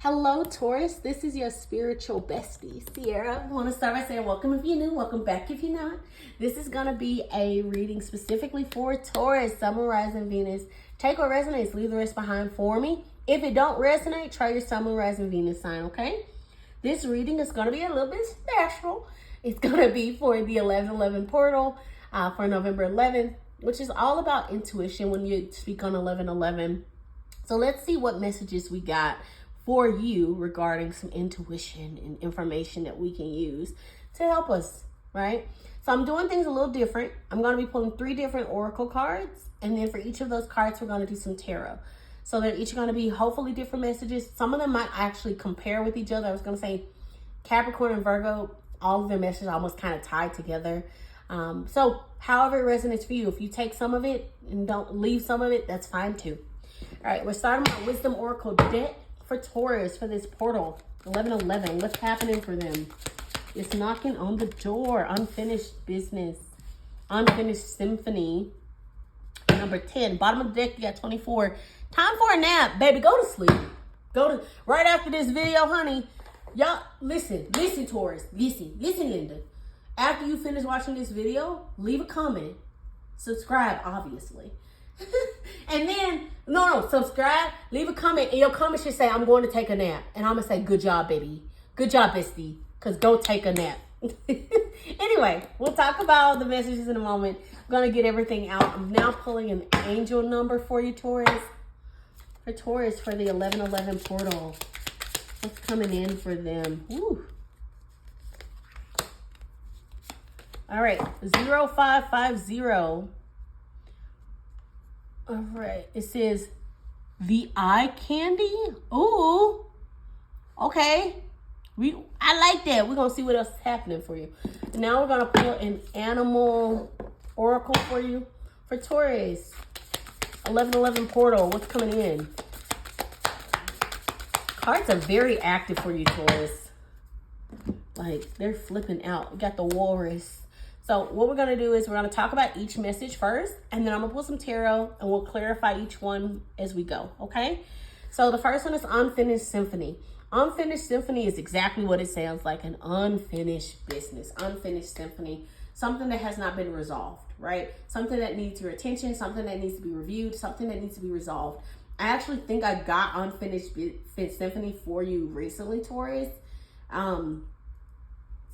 Hello, Taurus. This is your spiritual bestie, Ciara. I want to start by saying welcome if you're new, welcome back if you're not. This is going to be a reading specifically for Taurus, Sun, Moon, Rising, Venus. Take what resonates, leave the rest behind for me. If it don't resonate, try your Sun, Moon, Rising, Venus sign, okay? This reading is going to be a little bit special. It's going to be for the 11/11 portal for November 11th, which is all about intuition when you speak on 11/11. So let's see what messages we got for you regarding some intuition and information that we can use to help us, right? So I'm doing things a little different. I'm going to be pulling 3 different oracle cards, and then for each of those cards, we're going to do some tarot. So they're each going to be hopefully different messages. Some of them might actually compare with each other. I was going to say Capricorn and Virgo, all of their messages almost kind of tied together. So however it resonates for you, if you take some of it and don't leave some of it, that's fine too. All right, we're starting my Wisdom Oracle deck for Taurus for this portal, 11/11. What's happening for them? It's knocking on the door. Unfinished business. Unfinished symphony. Number 10. Bottom of the deck, you got 24. Time for a nap. Baby, go to sleep. Right after this video, honey. Y'all, listen, Taurus. Listen, Linda. After you finish watching this video, leave a comment. Subscribe, obviously. And then, subscribe, leave a comment, and your comment should say, I'm going to take a nap. And I'm going to say, good job, baby. Good job, bestie. Because go take a nap. Anyway, we'll talk about the messages in a moment. I'm going to get everything out. I'm now pulling an angel number for you, Taurus. For Taurus, for the 11/11 portal. What's coming in for them? Woo. All right, 0550. All right, it says the eye candy. Ooh, okay. I like that. We're gonna see what else is happening for you. Now we're gonna pull an animal oracle for you for Taurus. 11/11 portal. What's coming in? Cards are very active for you, Taurus. Like they're flipping out. We got the walrus. So what we're going to do is we're going to talk about each message first, and then I'm going to pull some tarot, and we'll clarify each one as we go, okay? So the first one is unfinished symphony. Unfinished symphony is exactly what it sounds like, an unfinished business, unfinished symphony, something that has not been resolved, right? Something that needs your attention, something that needs to be reviewed, something that needs to be resolved. I actually think I got unfinished symphony for you recently, Taurus.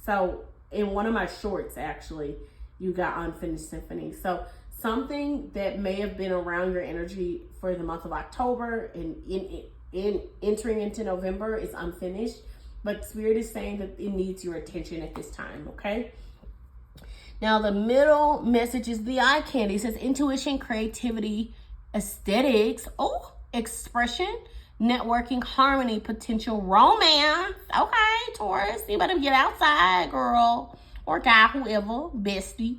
So in one of my shorts, actually, you got unfinished symphony. So something that may have been around your energy for the month of October and in entering into November is unfinished, but Spirit is saying that it needs your attention at this time, okay? Now the middle message is the eye candy. It says intuition, creativity, aesthetics, expression, networking, harmony, potential romance. Okay, Taurus, you better get outside, girl, or guy, whoever, bestie.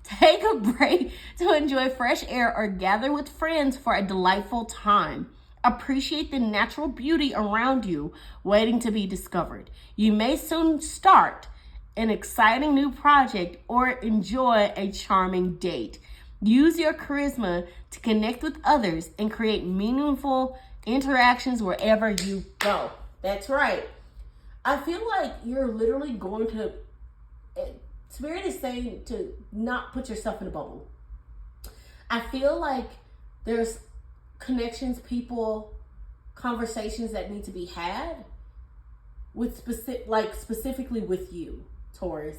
Take a break to enjoy fresh air or gather with friends for a delightful time. Appreciate the natural beauty around you waiting to be discovered. You may soon start an exciting new project or enjoy a charming date. Use your charisma to connect with others and create meaningful interactions wherever you go. That's right. I feel like you're literally going to, Spirit is saying to not put yourself in a bubble. I feel like there's connections, people, conversations that need to be had with specifically with you, Taurus.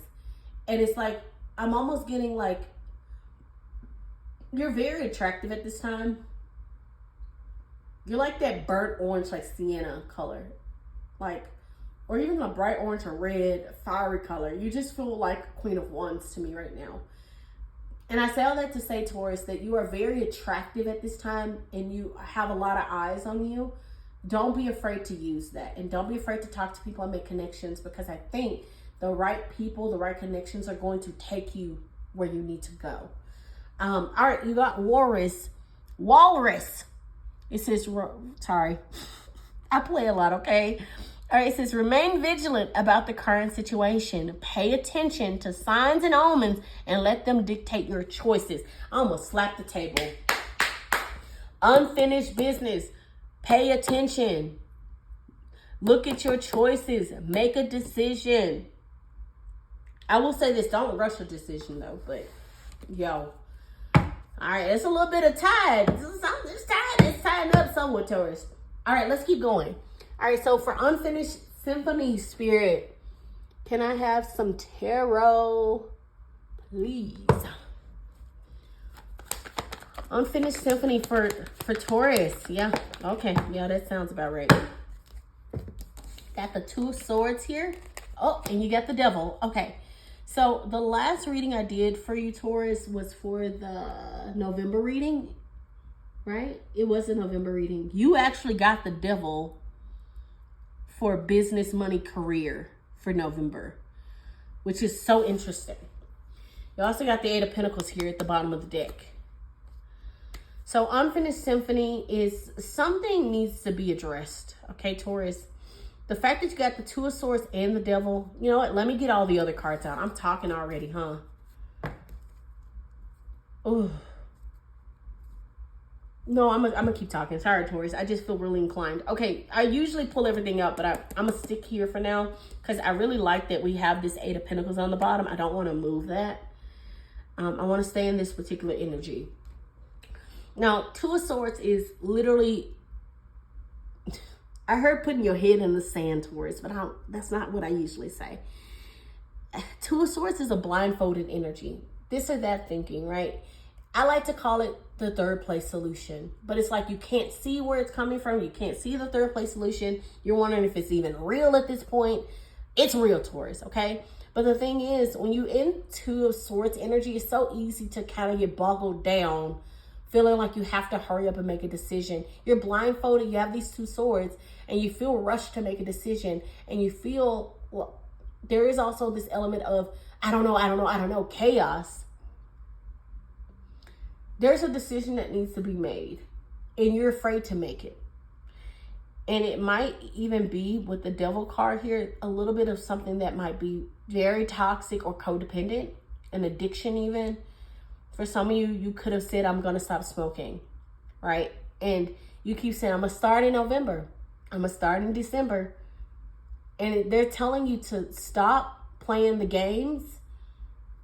And it's like, I'm almost getting like, you're very attractive at this time. You're like that burnt orange, like sienna color, or even a bright orange or red, fiery color. You just feel like Queen of Wands to me right now. And I say all that to say, Taurus, that you are very attractive at this time and you have a lot of eyes on you. Don't be afraid to use that. And don't be afraid to talk to people and make connections, because I think the right people, the right connections are going to take you where you need to go. All right, you got walrus. It says, sorry, I play a lot, okay? All right, it says, remain vigilant about the current situation. Pay attention to signs and omens and let them dictate your choices. I almost slapped the table. Unfinished business. Pay attention. Look at your choices. Make a decision. I will say this, don't rush a decision though, but yo. All right, it's a little bit of tide. It's tying up somewhat, Taurus. All right, let's keep going. All right, so for unfinished symphony spirit, can I have some tarot, please? Unfinished symphony for Taurus. Yeah, okay. Yeah, that sounds about right. Got the 2 of swords here. Oh, and you got the devil. Okay. So the last reading I did for you, Taurus, was for the November reading, right? It was a November reading. You actually got the devil for business, money, career for November, which is so interesting. You also got the 8 of Pentacles here at the bottom of the deck. So unfinished symphony is something needs to be addressed. Okay, Taurus. The fact that you got the 2 of swords and the devil, you know what? Let me get all the other cards out. I'm talking already, huh? Oh. No, I'm gonna keep talking. Sorry, Taurus. I just feel really inclined. Okay, I usually pull everything up, but I'm gonna stick here for now because I really like that we have this 8 of Pentacles on the bottom. I don't want to move that. I want to stay in this particular energy. Now, 2 of Swords is literally, I heard putting your head in the sand, Taurus, but that's not what I usually say. 2 of Swords is a blindfolded energy. This or that thinking, right? I like to call it the third place solution, but it's like you can't see where it's coming from. You can't see the third place solution. You're wondering if it's even real at this point. It's real, Taurus, okay? But the thing is, when you're in 2 of Swords energy, it's so easy to kind of get boggled down, feeling like you have to hurry up and make a decision. You're blindfolded, you have these 2 swords, and you feel rushed to make a decision, and you feel, well, there is also this element of, I don't know, chaos. There's a decision that needs to be made, and you're afraid to make it. And it might even be, with the Devil card here, a little bit of something that might be very toxic or codependent, an addiction even. For some of you, you could have said, I'm going to stop smoking, right? And you keep saying, I'm going to start in November. I'm going to start in December. And they're telling you to stop playing the games,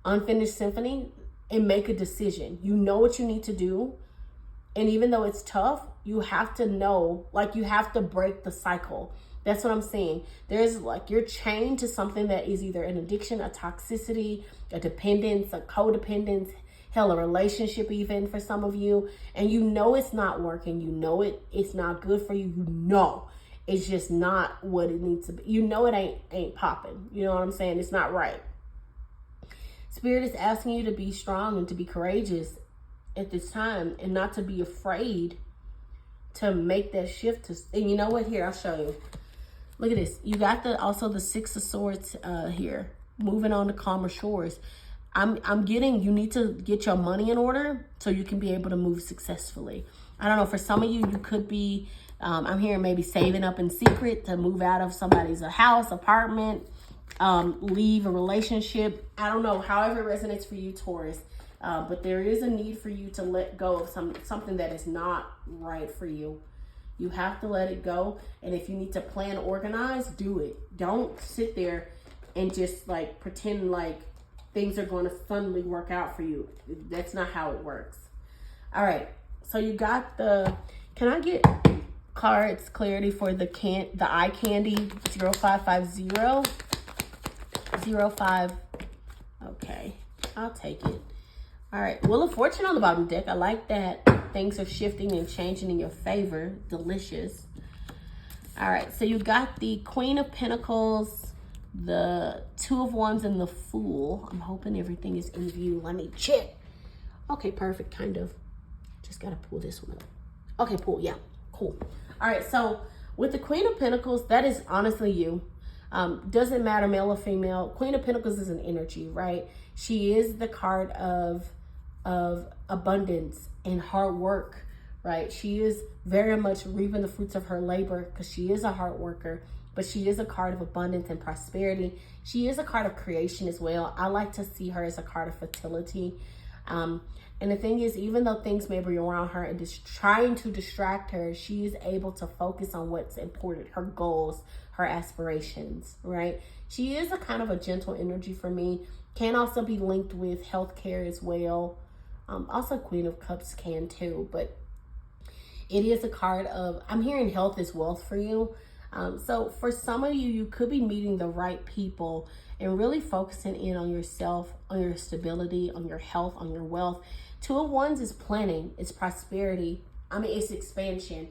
Unfinished Symphony, and make a decision. You know what you need to do. And even though it's tough, you have to know, like you have to break the cycle. That's what I'm saying. There's like, you're chained to something that is either an addiction, a toxicity, a dependence, a codependence, hell, a relationship even for some of you. And you know it's not working. You know it's not good for you. You know it's just not what it needs to be. You know it ain't popping. You know what I'm saying? It's not right. Spirit is asking you to be strong and to be courageous at this time and not to be afraid to make that shift. And you know what? Here, I'll show you. Look at this. You got also the 6 of Swords here, moving on to calmer shores. I'm getting, you need to get your money in order so you can be able to move successfully. I don't know, for some of you, you could be, I'm hearing maybe saving up in secret to move out of somebody's house, apartment, leave a relationship. I don't know, however it resonates for you, Taurus. But there is a need for you to let go of something that is not right for you. You have to let it go. And if you need to plan, organize, do it. Don't sit there and just like pretend like things are going to suddenly work out for you. That's not how it works. All right. So you got can I get cards clarity for the eye candy 0550? 05. Okay. I'll take it. All right. Wheel of Fortune on the bottom deck. I like that. Things are shifting and changing in your favor. Delicious. All right. So you got the Queen of Pentacles, the 2 of Wands, and the Fool. I'm hoping everything is in view. Let me check. Okay, perfect. Kind of. Just got to pull this one up. Okay, pull. Yeah, cool. All right. So with the Queen of Pentacles, that is honestly you. Doesn't matter male or female. Queen of Pentacles is an energy, right? She is the card of abundance and hard work, right? She is very much reaping the fruits of her labor because she is a hard worker, but she is a card of abundance and prosperity. She is a card of creation as well. I like to see her as a card of fertility. And the thing is, even though things may be around her and just trying to distract her, she is able to focus on what's important, her goals, her aspirations, right? She is a kind of a gentle energy for me. Can also be linked with healthcare as well. Also Queen of Cups can too, but it is a card of, I'm hearing health is wealth for you. So for some of you, you could be meeting the right people and really focusing in on yourself, on your stability, on your health, on your wealth. Two of Wands is planning, it's prosperity. I mean, it's expansion.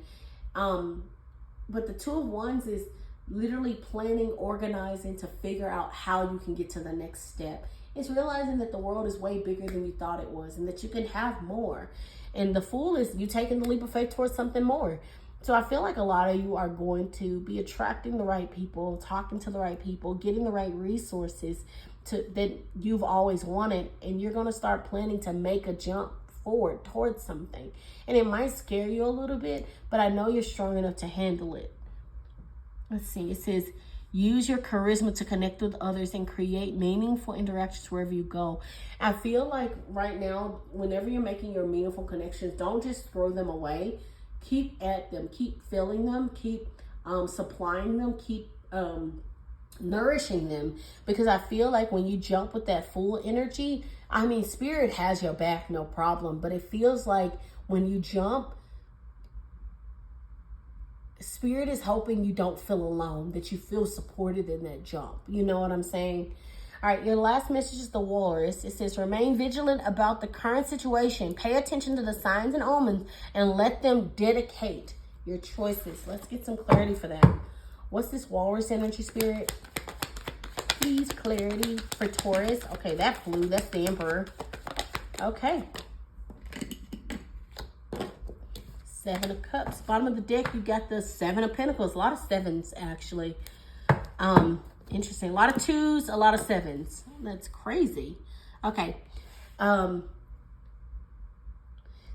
But the Two of Wands is literally planning, organizing to figure out how you can get to the next step. It's realizing that the world is way bigger than you thought it was and that you can have more. And the Fool is you taking the leap of faith towards something more. So I feel like a lot of you are going to be attracting the right people, talking to the right people, getting the right resources that you've always wanted. And you're going to start planning to make a jump forward towards something. And it might scare you a little bit, but I know you're strong enough to handle it. Let's see. It says, use your charisma to connect with others and create meaningful interactions wherever you go. I feel like right now, whenever you're making your meaningful connections, don't just throw them away. Keep at them, keep filling them, keep supplying them, keep nourishing them. Because I feel like when you jump with that Fool energy, I mean, Spirit has your back, no problem. But it feels like when you jump, Spirit is hoping you don't feel alone, that you feel supported in that jump. You know what I'm saying? All right, your last message is the Walrus. It says, remain vigilant about the current situation. Pay attention to the signs and omens and let them dedicate your choices. Let's get some clarity for that. What's this Walrus energy, Spirit? Please, clarity for Taurus. Okay, that flew. That's the Emperor. Okay. Seven of Cups. Bottom of the deck, you got the Seven of Pentacles. A lot of sevens, actually. Interesting. A lot of twos, a lot of sevens. That's crazy. Okay.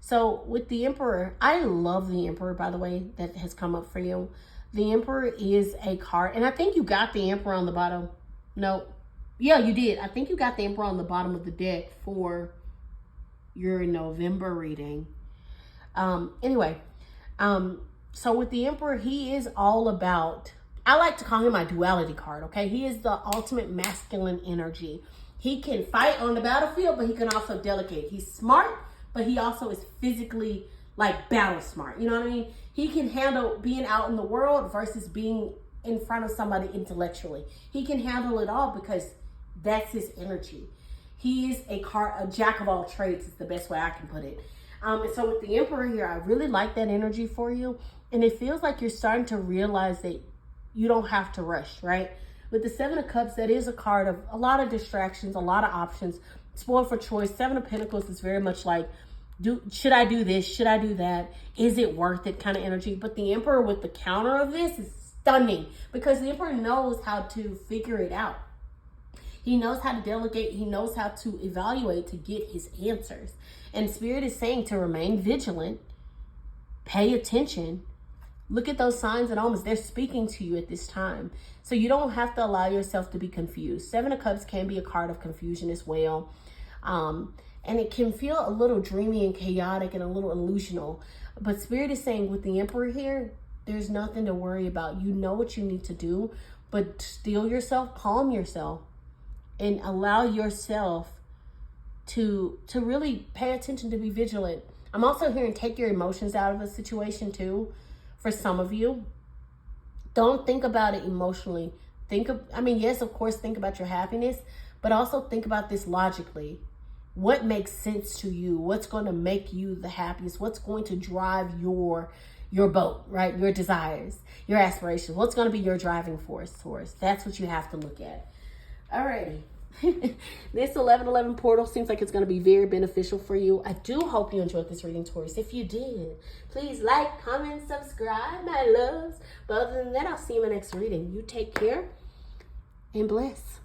So with the Emperor, I love the Emperor, by the way, that has come up for you. The Emperor is a card, and I think you got the Emperor on the bottom. No. Yeah, you did. I think you got the Emperor on the bottom of the deck for your November reading. Anyway, so with the Emperor, he is all about, I like to call him my duality card, okay? He is the ultimate masculine energy. He can fight on the battlefield, but he can also delegate. He's smart, but he also is physically, like, battle smart. You know what I mean? He can handle being out in the world versus being in front of somebody intellectually. He can handle it all because that's his energy. He is a jack of all trades is the best way I can put it. And so with the Emperor here, I really like that energy for you. And it feels like you're starting to realize that you don't have to rush, right? With the Seven of Cups, that is a card of a lot of distractions, a lot of options, spoiled for choice. Seven of Pentacles is very much like, should I do this? Should I do that? Is it worth it kind of energy? But the Emperor with the counter of this is stunning because the Emperor knows how to figure it out. He knows how to delegate. He knows how to evaluate to get his answers. And Spirit is saying to remain vigilant, pay attention, look at those signs and omens. They're speaking to you at this time. So you don't have to allow yourself to be confused. Seven of Cups can be a card of confusion as well. And it can feel a little dreamy and chaotic and a little illusional. But Spirit is saying with the Emperor here, there's nothing to worry about. You know what you need to do, but still yourself, calm yourself, and allow yourself to really pay attention, to be vigilant. I'm also hearing take your emotions out of the situation too. For some of you, don't think about it emotionally. Yes, of course, think about your happiness, but also think about this logically. What makes sense to you? What's going to make you the happiest? What's going to drive your boat, right? Your desires, your aspirations. What's going to be your driving force, Taurus? That's what you have to look at. Alrighty. This 1111 portal seems like it's going to be very beneficial for you. I do hope you enjoyed this reading, Taurus. If you did, please like, comment, subscribe, my loves. But other than that, I'll see you in my next reading. You take care and bless.